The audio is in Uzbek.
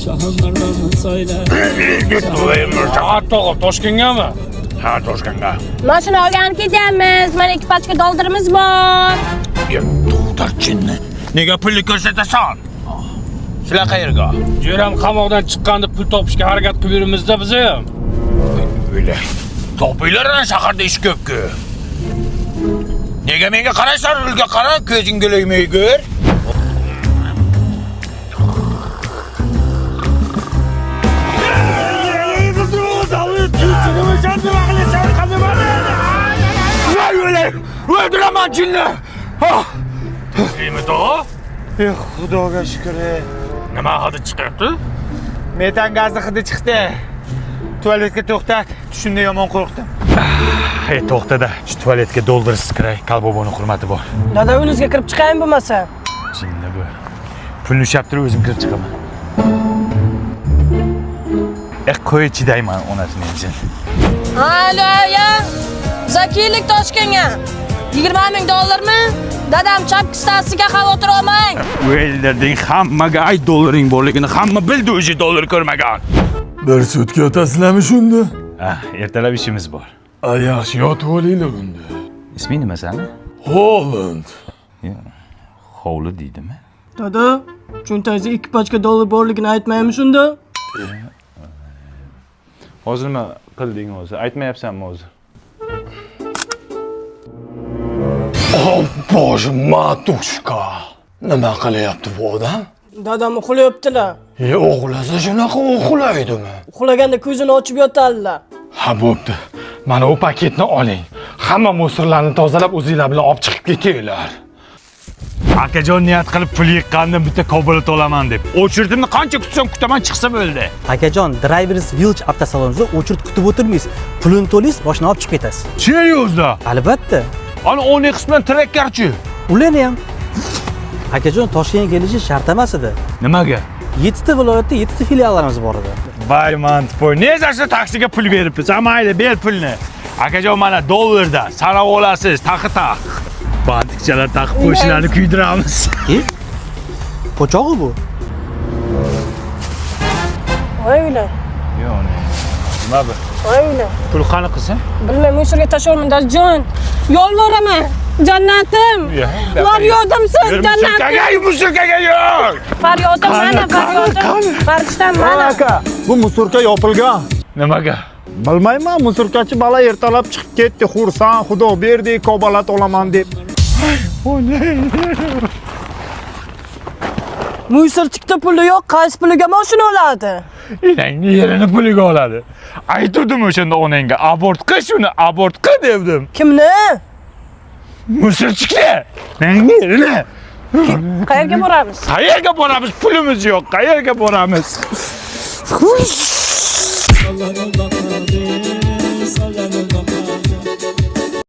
Şahınlardan söyle. Toshkentgami? Ha, Toshkentga. Mashina olganib ketyapmiz. Mana 2 pachka doldurimiz bor. To'xtarchinni. Nega pulni ko'rsatasan? Sizlar qayerga? Jo'ram qamoqdan chiqqanda pul topishga harakat qilib yuribmiz-da biz ham. O'yla. Topinglar shaharda ish ko'p-ku. Nega menga qaraysan, rulga qara, ko'zingga loymay ko'r. Öldüremem cinni! İyi mi daha? Xudoga shukr. Nima hadi chiqyapti? Metan gazi hidi chiqdi. Tualetga to'xtat. Tushimda yomon qo'rqdim. Hey, to'xtada. Shu tualetga doldirish kiray. Kalboboni hurmati bor. Dada uyingizga kirib chiqayin bo'lmasa. Jinni bu. Pulni ushlab turib o'zim kirib chiqaman. Qo'y chidayman onasini jin. Alo, ya. Zakiylik Toshkentga. 20 ming dollarmi? Dadam chapki stasiyaga xavotir olmang. O'ylarding hammaga ay dollaring borligini hamma bildi, o'zi dollar ko'rmagan. Bir sutka otasizlarmi shunda? Ertalab ishimiz bor. Yaxshi yotib olinglar unda. Isming nima sani? Holland. Hovli deydimi? Dada, cho'ntagingizda 2 pachka dollar borligini aytmaymiz unda? Hozir nima qilding o'zi? Aytmayapsanmi o'zi? Bože, matushka. Nima qilyapti bu odam? Dadam uxlayaptilar. Uxlasa shunaqa uxlaydimi? Uxlaganda ko'zini ochib yotadilar. Ha, bo'pti. Mana u paketni oling. Hamma musorlarni tozalab o'zingizlar bilan olib chiqib ketinglar. Akajon niyat qilib pul yiqqandan bitta Cobalt olaman deb. O'chirtimni qancha kutsam kutaman chiqsa bo'ldi. Akajon, Drivers Village avtosalonida o'chirt kutib o'tirmaysiz. Pulini to'laysiz, boshini olib chiqib ketasiz. Seriozda? Albatta. Ana Onyx bilan Trackerchi. Ularni ham. Akajon, Toshkentga kelishi shart emas edi. Nimaga? 7 ta viloyatda 7 ta filiallarimiz bor edi. Voy mantpoy, nezasi taksiga pul beribsiz? Mayli, ber pulni. Akajon mana dollarda sanab olasiz, taqi-taq. Bantikchalar taqib qo'shlarni kuydiramiz. Po'chog'i bu. Voyla. Yo'q, nima bu? Voyla. Pul qani qilsin? Bilmayman, mushurga tashlamayman, dajon. Yolvoraman. Jannatim. Faryodimsiz, jannatim. Musurkaga yo'q. Faryodim mana, faryodim. Farishtam mana. Aka, bu musurka yopilgan. Nimaga? Bilmayman, musurkachi bola ertalab chiqib ketdi. Xursand, Xudo berdi, Cobalt olaman deb. Muysirchikda puli yo'q, qaysi puliga mashina oladi? Enang yerini puliga oladi. Aytdim o'shanda onangga, abort qil shuni, abort qil devdim. Kimni? Musurchikni. Menga yerini. Qayerga boramiz? Qayerga boramiz? Pulimiz yo'q. Qayerga boramiz? Allah yoldan